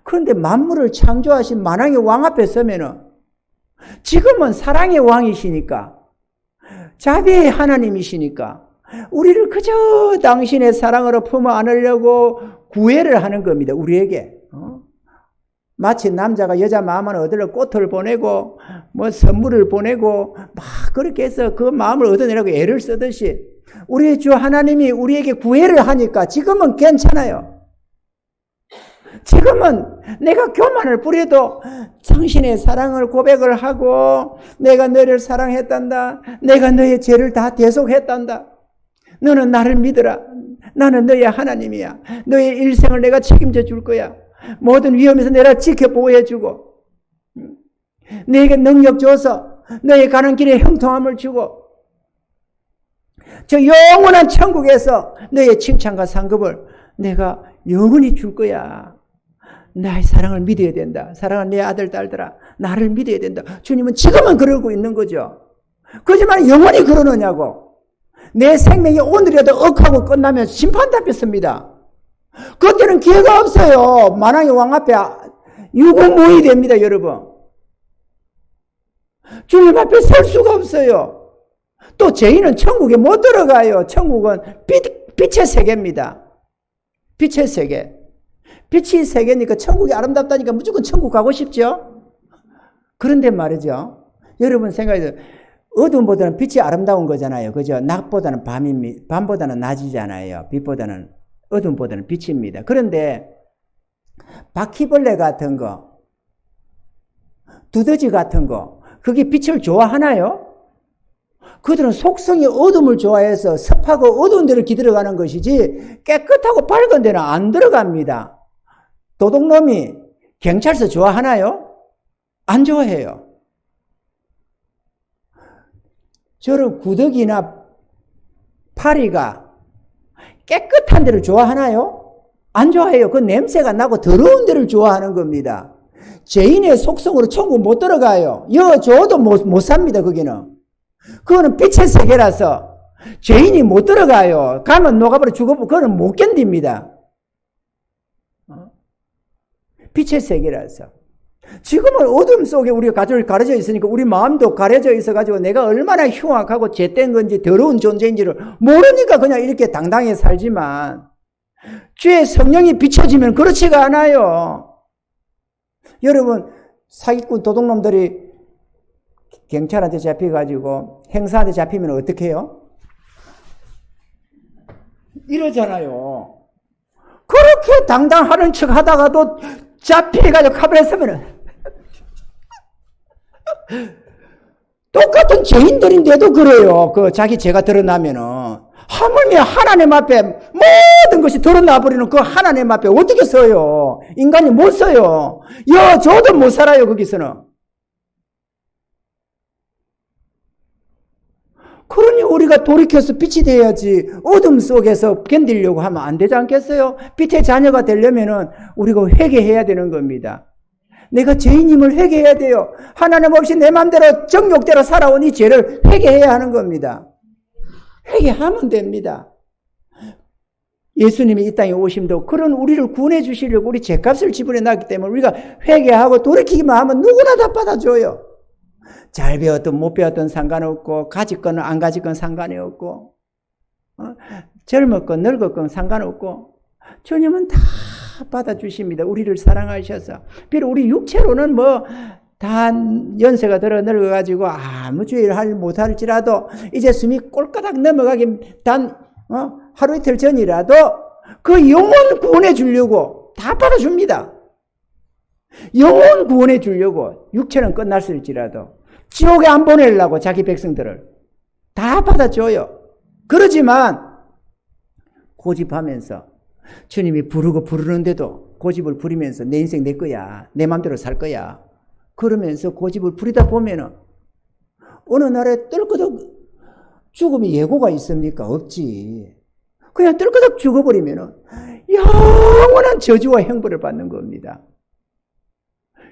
그런데 만물을 창조하신 만왕의 왕 앞에 서면은 지금은 사랑의 왕이시니까 자비의 하나님이시니까 우리를 그저 당신의 사랑으로 품어 안으려고 구애를 하는 겁니다. 우리에게. 마치 남자가 여자 마음을 얻으려 꽃을 보내고 뭐 선물을 보내고 막 그렇게 해서 그 마음을 얻어내려고 애를 쓰듯이 우리 주 하나님이 우리에게 구애를 하니까 지금은 괜찮아요. 지금은 내가 교만을 부려도 당신의 사랑을 고백을 하고 내가 너를 사랑했단다. 내가 너의 죄를 다 대속했단다. 너는 나를 믿어라. 나는 너의 하나님이야. 너의 일생을 내가 책임져 줄 거야. 모든 위험에서 내가 지켜보호해주고 너에게 능력 줘서 너의 가는 길에 형통함을 주고 저 영원한 천국에서 너의 칭찬과 상급을 내가 영원히 줄 거야. 나의 사랑을 믿어야 된다. 사랑하는 내 아들 딸들아 나를 믿어야 된다. 주님은 지금은 그러고 있는 거죠. 그렇지만 영원히 그러느냐고. 내 생명이 오늘이라도 억하고 끝나면 심판 앞에 섭니다. 그때는 기회가 없어요. 만왕의 왕 앞에 유구무이 됩니다, 여러분. 주님 앞에 설 수가 없어요. 또 죄인은 천국에 못 들어가요. 천국은 빛의 세계입니다. 빛의 세계. 빛이 세계니까 천국이 아름답다니까 무조건 천국 가고 싶죠? 그런데 말이죠. 여러분 생각해서 어둠보다는 빛이 아름다운 거잖아요. 그죠? 낮보다는 밤보다는 낮이잖아요. 빛보다는 어둠보다는 빛입니다. 그런데 바퀴벌레 같은 거, 두더지 같은 거, 그게 빛을 좋아하나요? 그들은 속성이 어둠을 좋아해서 습하고 어두운 데를 기들어가는 것이지 깨끗하고 밝은 데는 안 들어갑니다. 도둑놈이 경찰서 좋아하나요? 안 좋아해요. 저런 구더기나 파리가 깨끗한 데를 좋아하나요? 안 좋아해요. 그 냄새가 나고 더러운 데를 좋아하는 겁니다. 죄인의 속성으로 천국 못 들어가요. 여줘도 못 삽니다. 거기는. 그거는 빛의 세계라서 죄인이 못 들어가요. 가면 녹아버려 죽어버려. 그거는 못 견딥니다. 빛의 세계라서. 지금은 어둠 속에 우리가 가려져 있으니까 우리 마음도 가려져 있어가지고 내가 얼마나 흉악하고 죄된 건지 더러운 존재인지를 모르니까 그냥 이렇게 당당히 살지만 주의 성령이 비춰지면 그렇지가 않아요. 여러분, 사기꾼 도둑놈들이 경찰한테 잡혀가지고 행사한테 잡히면 어떻게 해요? 이러잖아요. 그렇게 당당하는 척 하다가도 잡혀가지고 카메라에 서면은 똑같은 죄인들인데도 그래요. 그 자기 죄가 드러나면은 하물며 하나님 앞에 모든 것이 드러나 버리는 그 하나님 앞에 어떻게 서요? 인간이 못 서요. 저도 못 살아요. 거기서는. 그러니 우리가 돌이켜서 빛이 돼야지 어둠 속에서 견디려고 하면 안 되지 않겠어요? 빛의 자녀가 되려면은 우리가 회개해야 되는 겁니다. 내가 죄인임을 회개해야 돼요. 하나님 없이 내 마음대로 정욕대로 살아온 이 죄를 회개해야 하는 겁니다. 회개하면 됩니다. 예수님이 이 땅에 오심도 그런 우리를 구원해 주시려고 우리 죄값을 지불해 놨기 때문에 우리가 회개하고 돌이키기만 하면 누구나 다 받아줘요. 잘 배웠든 못 배웠든 상관없고 가지건 안 가지건 상관이 없고 젊었건 늙었건 상관없고 주님은 다 받아주십니다. 우리를 사랑하셔서. 비록 우리 육체로는 다 연세가 들어 늙어가지고 아무 주의를 못할지라도 이제 숨이 꼴까닥 넘어가기 단 하루 이틀 전이라도 그 영혼 구원해 주려고 다 받아줍니다. 영혼 구원해 주려고 육체는 끝났을지라도 지옥에 안 보내려고 자기 백성들을 다 받아줘요. 그러지만 고집하면서 주님이 부르는데도 고집을 부리면서 내 인생 내 거야. 내 마음대로 살 거야. 그러면서 고집을 부리다 보면은 어느 날에 뜰끄덕 죽음이 예고가 있습니까? 없지. 그냥 뜰끄덕 죽어버리면은 영원한 저주와 형벌을 받는 겁니다.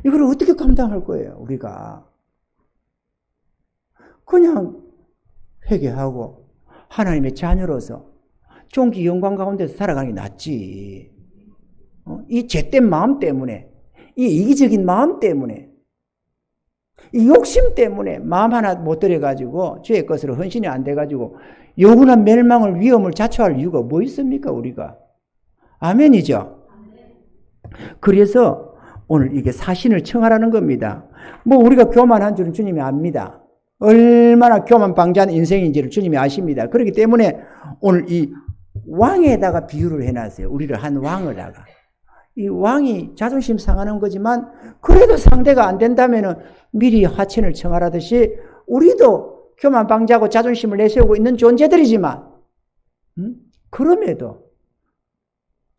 이걸 어떻게 감당할 거예요, 우리가? 그냥 회개하고 하나님의 자녀로서 종기 영광 가운데서 살아가는 게 낫지. 이 죄된 마음 때문에, 이 이기적인 마음 때문에, 이 욕심 때문에 마음 하나 못 들여가지고 주의 것으로 헌신이 안 돼가지고 영원한 멸망을 위험을 자초할 이유가 뭐 있습니까, 우리가? 아멘이죠? 그래서 오늘 이게 사신을 청하라는 겁니다. 우리가 교만한 줄은 주님이 압니다. 얼마나 교만 방자한 인생인지를 주님이 아십니다. 그렇기 때문에 오늘 이 왕에다가 비유를 해놨어요. 우리를 한 왕을다가. 이 왕이 자존심 상하는 거지만 그래도 상대가 안 된다면은 미리 하천을 청하라듯이 우리도 교만 방자하고 자존심을 내세우고 있는 존재들이지만 그럼에도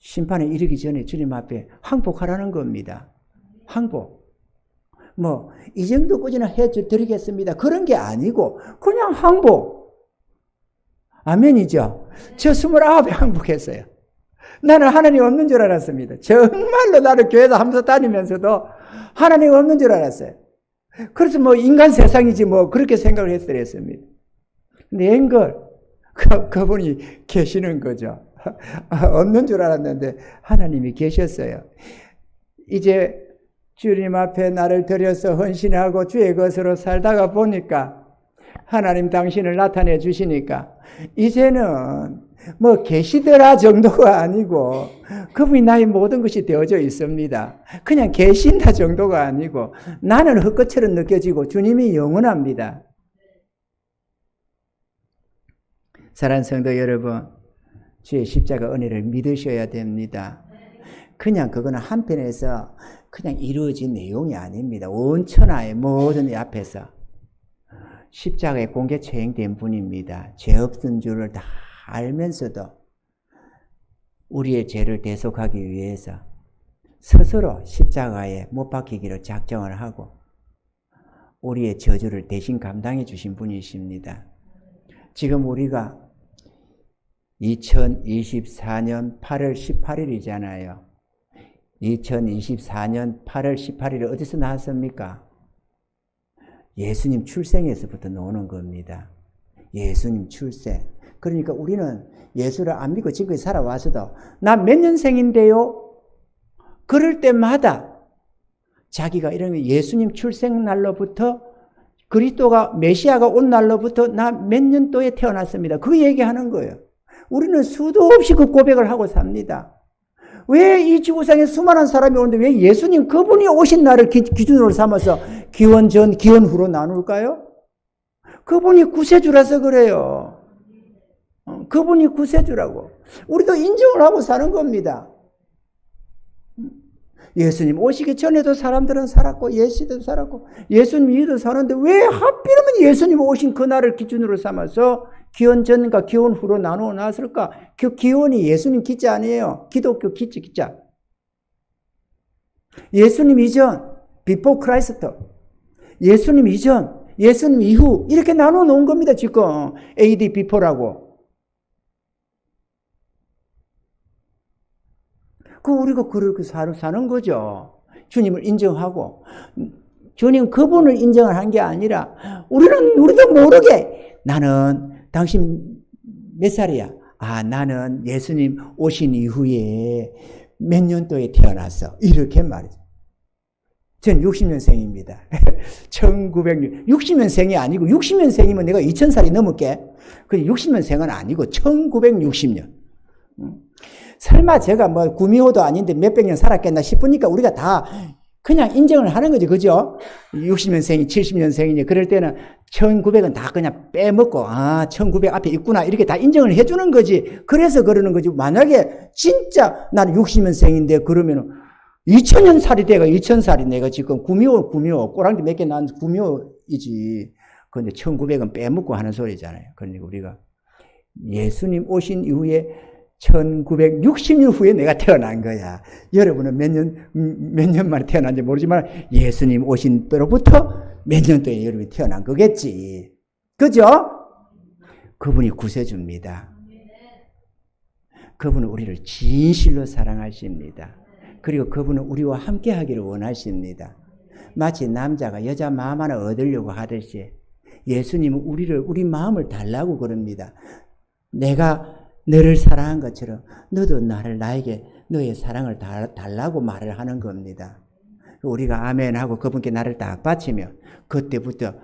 심판에 이르기 전에 주님 앞에 항복하라는 겁니다. 항복. 이 정도까지는 해드리겠습니다. 그런 게 아니고 그냥 항복. 아멘이죠? 저 29에 항복했어요. 나는 하나님 없는 줄 알았습니다. 정말로 나를 교회도 하면서 다니면서도 하나님 없는 줄 알았어요. 그래서 인간 세상이지 그렇게 생각을 했습니다. 근데 앵걸 그분이 계시는 거죠. 없는 줄 알았는데 하나님이 계셨어요. 이제 주님 앞에 나를 들여서 헌신하고 주의 것으로 살다가 보니까 하나님 당신을 나타내 주시니까 이제는 계시더라 정도가 아니고 그분이 나의 모든 것이 되어져 있습니다. 그냥 계신다 정도가 아니고 나는 흙것처럼 느껴지고 주님이 영원합니다. 사랑하는 성도 여러분, 주의 십자가 은혜를 믿으셔야 됩니다. 그냥 그거는 한편에서 그냥 이루어진 내용이 아닙니다. 온 천하의 모든 이 앞에서 십자가에 공개 처형된 분입니다. 죄 없는 줄을 다 알면서도 우리의 죄를 대속하기 위해서 스스로 십자가에 못 박히기를 작정을 하고 우리의 저주를 대신 감당해 주신 분이십니다. 지금 우리가 2024년 8월 18일이잖아요. 2024년 8월 18일이 어디서 나왔습니까? 예수님 출생에서부터 나오는 겁니다. 예수님 출생. 그러니까 우리는 예수를 안 믿고 지금까지 살아와서도 나 몇 년생인데요? 그럴 때마다 자기가 이러면 예수님 출생 날로부터 그리스도가 메시아가 온 날로부터 나 몇 년도에 태어났습니다. 그 얘기하는 거예요. 우리는 수도 없이 그 고백을 하고 삽니다. 왜 이 지구상에 수많은 사람이 오는데 왜 예수님 그분이 오신 날을 기준으로 삼아서 기원 전, 기원 후로 나눌까요? 그분이 구세주라서 그래요. 그분이 구세주라고. 우리도 인정을 하고 사는 겁니다. 예수님 오시기 전에도 사람들은 살았고 예시도 살았고 예수님 이후도 사는데 왜 하필이면 예수님 오신 그날을 기준으로 삼아서 기원 전과 기원 후로 나누어 놨을까? 그 기원이 예수님 기자 아니에요. 기독교 기자. 예수님 이전, before Christ. 예수님 이전, 예수님 이후 이렇게 나누어 놓은 겁니다. 지금 AD before라고. 우리가 그렇게 사는 거죠. 주님을 인정하고. 주님 그분을 인정을 한 게 아니라, 우리도 모르게, 나는 당신 몇 살이야? 나는 예수님 오신 이후에 몇 년도에 태어났어. 이렇게 말이죠. 전 60년생입니다. 60년생이 아니고, 60년생이면 내가 2000살이 넘을게. 60년생은 아니고, 1960년. 설마 제가 뭐 구미호도 아닌데 몇백 년 살았겠나 싶으니까 우리가 다 그냥 인정을 하는 거죠. 그죠? 60년생이 70년생이니 그럴 때는 1900은 다 그냥 빼먹고 1900 앞에 있구나 이렇게 다 인정을 해주는 거지. 그래서 그러는 거지. 만약에 진짜 나는 60년생인데 그러면 2000년 살이 돼가 2000살이 내가 지금 구미호 꼬랑지 몇 개 난 구미호이지. 그런데 1900은 빼먹고 하는 소리잖아요. 그러니까 우리가 예수님 오신 이후에 1960년 후에 내가 태어난 거야. 여러분은 몇 년 만에 태어난지 모르지만 예수님 오신 때로부터 몇 년도에 여러분이 태어난 거겠지. 그죠? 그분이 구세주입니다. 그분은 우리를 진실로 사랑하십니다. 그리고 그분은 우리와 함께 하기를 원하십니다. 마치 남자가 여자 마음 하나 얻으려고 하듯이 예수님은 우리 마음을 달라고 그럽니다. 내가 너를 사랑한 것처럼 너도 나에게 너의 사랑을 달라고 말을 하는 겁니다. 우리가 아멘하고 그분께 나를 딱 바치면 그때부터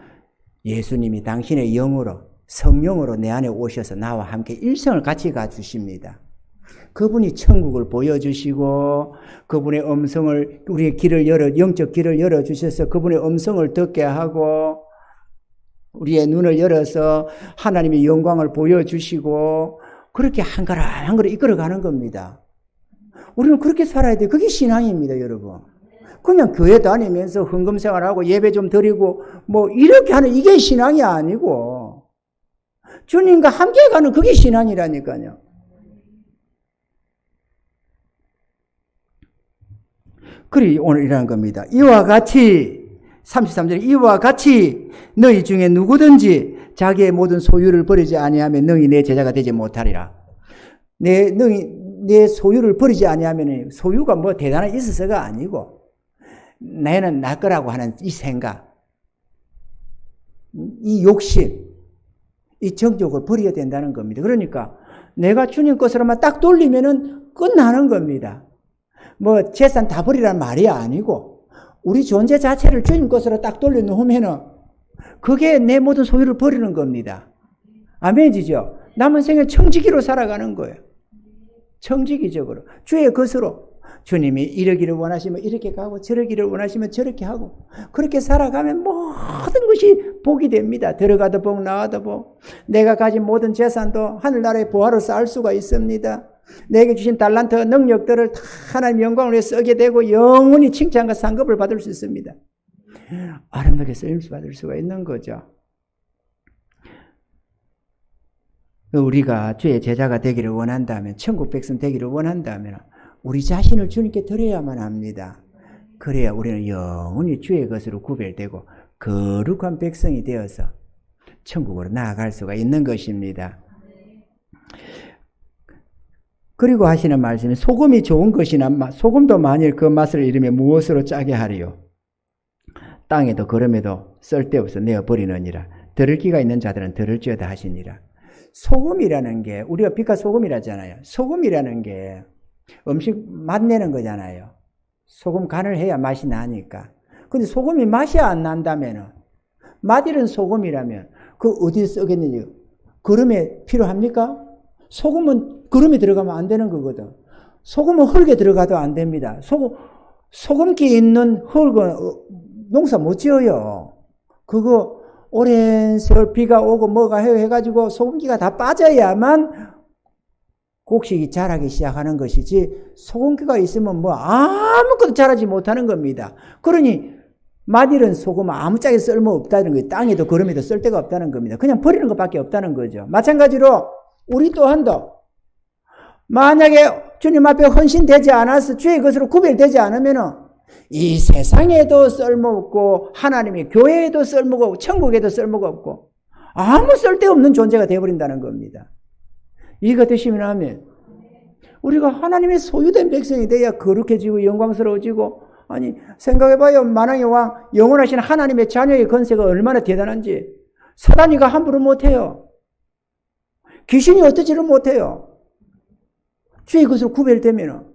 예수님이 당신의 영으로 성령으로 내 안에 오셔서 나와 함께 일생을 같이 가주십니다. 그분이 천국을 보여주시고 그분의 음성을 우리의 영적 길을 열어주셔서 그분의 음성을 듣게 하고 우리의 눈을 열어서 하나님의 영광을 보여주시고 그렇게 한 걸음 한 걸음 이끌어가는 겁니다. 우리는 그렇게 살아야 돼요. 그게 신앙입니다, 여러분. 그냥 교회 다니면서 헌금 생활하고 예배 좀 드리고 뭐 이렇게 하는 이게 신앙이 아니고 주님과 함께 가는 그게 신앙이라니까요. 그리 오늘 이라는 겁니다. 이와 같이 33절에 이와 같이 너희 중에 누구든지 자기의 모든 소유를 버리지 아니하면 너희 내 제자가 되지 못하리라. 내 소유를 버리지 아니하면 소유가 뭐 대단한 있어서가 아니고 나는 나 거라고 하는 이 생각, 이 욕심, 이 정욕을 버려야 된다는 겁니다. 그러니까 내가 주님 것으로만 딱 돌리면은 끝나는 겁니다. 뭐 재산 다 버리라는 말이 아니고 우리 존재 자체를 주님 것으로 딱 돌려놓으면은 그게 내 모든 소유를 버리는 겁니다. 아멘이죠? 남은 생을 청지기로 살아가는 거예요. 청지기적으로. 주의 것으로. 주님이 이러기를 원하시면 이렇게 가고 저러기를 원하시면 저렇게 하고 그렇게 살아가면 모든 것이 복이 됩니다. 들어가도 복 나와도 복. 내가 가진 모든 재산도 하늘나라의 보화로 쌓을 수가 있습니다. 내게 주신 달란트 능력들을 다 하나님 영광을 위해 쓰게 되고 영원히 칭찬과 상급을 받을 수 있습니다. 아름답게 쓰임을 받을 수가 있는 거죠. 우리가 주의 제자가 되기를 원한다면, 천국 백성 되기를 원한다면 우리 자신을 주님께 드려야만 합니다. 그래야 우리는 영원히 주의 것으로 구별되고 거룩한 백성이 되어서 천국으로 나아갈 수가 있는 것입니다. 그리고 하시는 말씀이 소금이 좋은 것이나 소금도 만일 그 맛을 잃으면 무엇으로 짜게 하리요? 땅에도 걸음에도 쓸데없어 내어버리느니라. 들을 기가 있는 자들은 들을지어다 하시니라. 소금이라는 게 우리가 빛과 소금이라잖아요. 소금이라는 게 음식 맛 내는 거잖아요. 소금 간을 해야 맛이 나니까. 근데 소금이 맛이 안 난다면은 맛 잃은 소금이라면 그 어디에 쓰겠느냐? 그름에 필요합니까? 소금은 그름에 들어가면 안 되는 거거든. 소금은 흙에 들어가도 안 됩니다. 소금기 있는 흙은 농사 못 지어요. 그거 오랜 세월 비가 오고 뭐가 해가지고 소금기가 다 빠져야만 곡식이 자라기 시작하는 것이지 소금기가 있으면 뭐 아무것도 자라지 못하는 겁니다. 그러니 맛 잃은 소금은 아무짝에 쓸모없다는 거예요. 땅에도 걸음에도 쓸데가 없다는 겁니다. 그냥 버리는 것밖에 없다는 거죠. 마찬가지로 우리 또한도 만약에 주님 앞에 헌신되지 않아서 주의 것으로 구별되지 않으면 이 세상에도 쓸모없고 하나님의 교회에도 쓸모가 없고 천국에도 쓸모가 없고 아무 쓸데없는 존재가 되어버린다는 겁니다. 이해가 되시면 하면 우리가 하나님의 소유된 백성이 돼야 거룩해지고 영광스러워지고 아니 생각해봐요. 만왕의 왕 영원하신 하나님의 자녀의 건세가 얼마나 대단한지 사단이가 함부로 못해요. 귀신이 어떠지를 못해요. 주의 것으로 구별되면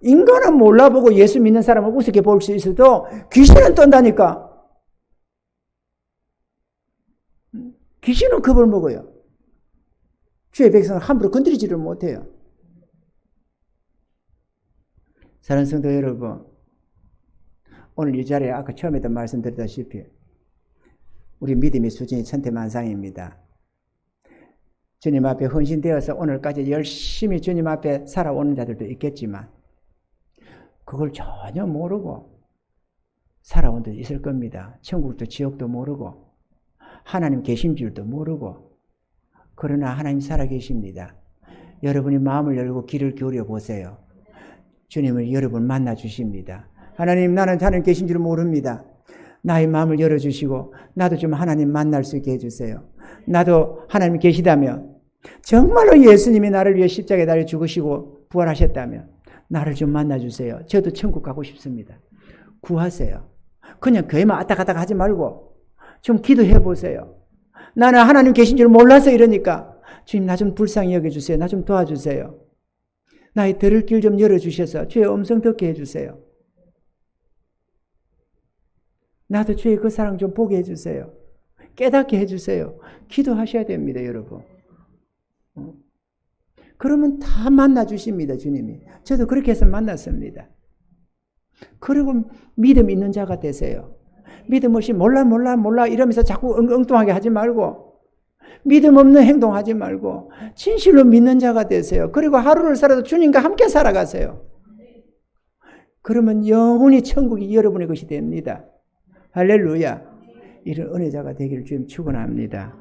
인간은 몰라보고 예수 믿는 사람을 우습게 볼 수 있어도 귀신은 떤다니까. 귀신은 겁을 먹어요. 주의 백성을 함부로 건드리지를 못해요. 사랑하는 성도 여러분, 오늘 이 자리에 아까 처음에도 말씀드렸다시피 우리 믿음의 수준이 천태만상입니다. 주님 앞에 헌신되어서 오늘까지 열심히 주님 앞에 살아오는 자들도 있겠지만 그걸 전혀 모르고 살아온 데 있을 겁니다. 천국도 지옥도 모르고 하나님 계신 줄도 모르고 그러나 하나님 살아계십니다. 여러분이 마음을 열고 귀를 기울여 보세요. 주님을 여러분 만나 주십니다. 하나님 나는 하나님 계신 줄 모릅니다. 나의 마음을 열어주시고 나도 좀 하나님 만날 수 있게 해주세요. 나도 하나님 계시다면 정말로 예수님이 나를 위해 십자가에 달려 죽으시고 부활하셨다면 나를 좀 만나주세요. 저도 천국 가고 싶습니다. 구하세요. 그냥 교회만 왔다 갔다 하지 말고 좀 기도해 보세요. 나는 하나님 계신 줄 몰라서 이러니까 주님 나 좀 불쌍히 여겨주세요. 나 좀 도와주세요. 나의 들을 길 좀 열어주셔서 주의 음성 듣게 해주세요. 나도 주의 그 사랑 좀 보게 해주세요. 깨닫게 해주세요. 기도하셔야 됩니다, 여러분. 그러면 다 만나주십니다, 주님이. 저도 그렇게 해서 만났습니다. 그리고 믿음 있는 자가 되세요. 믿음 없이 몰라 이러면서 자꾸 엉뚱하게 하지 말고 믿음 없는 행동하지 말고 진실로 믿는 자가 되세요. 그리고 하루를 살아도 주님과 함께 살아가세요. 그러면 영원히 천국이 여러분의 것이 됩니다. 할렐루야. 이런 은혜자가 되기를 주님 축원합니다.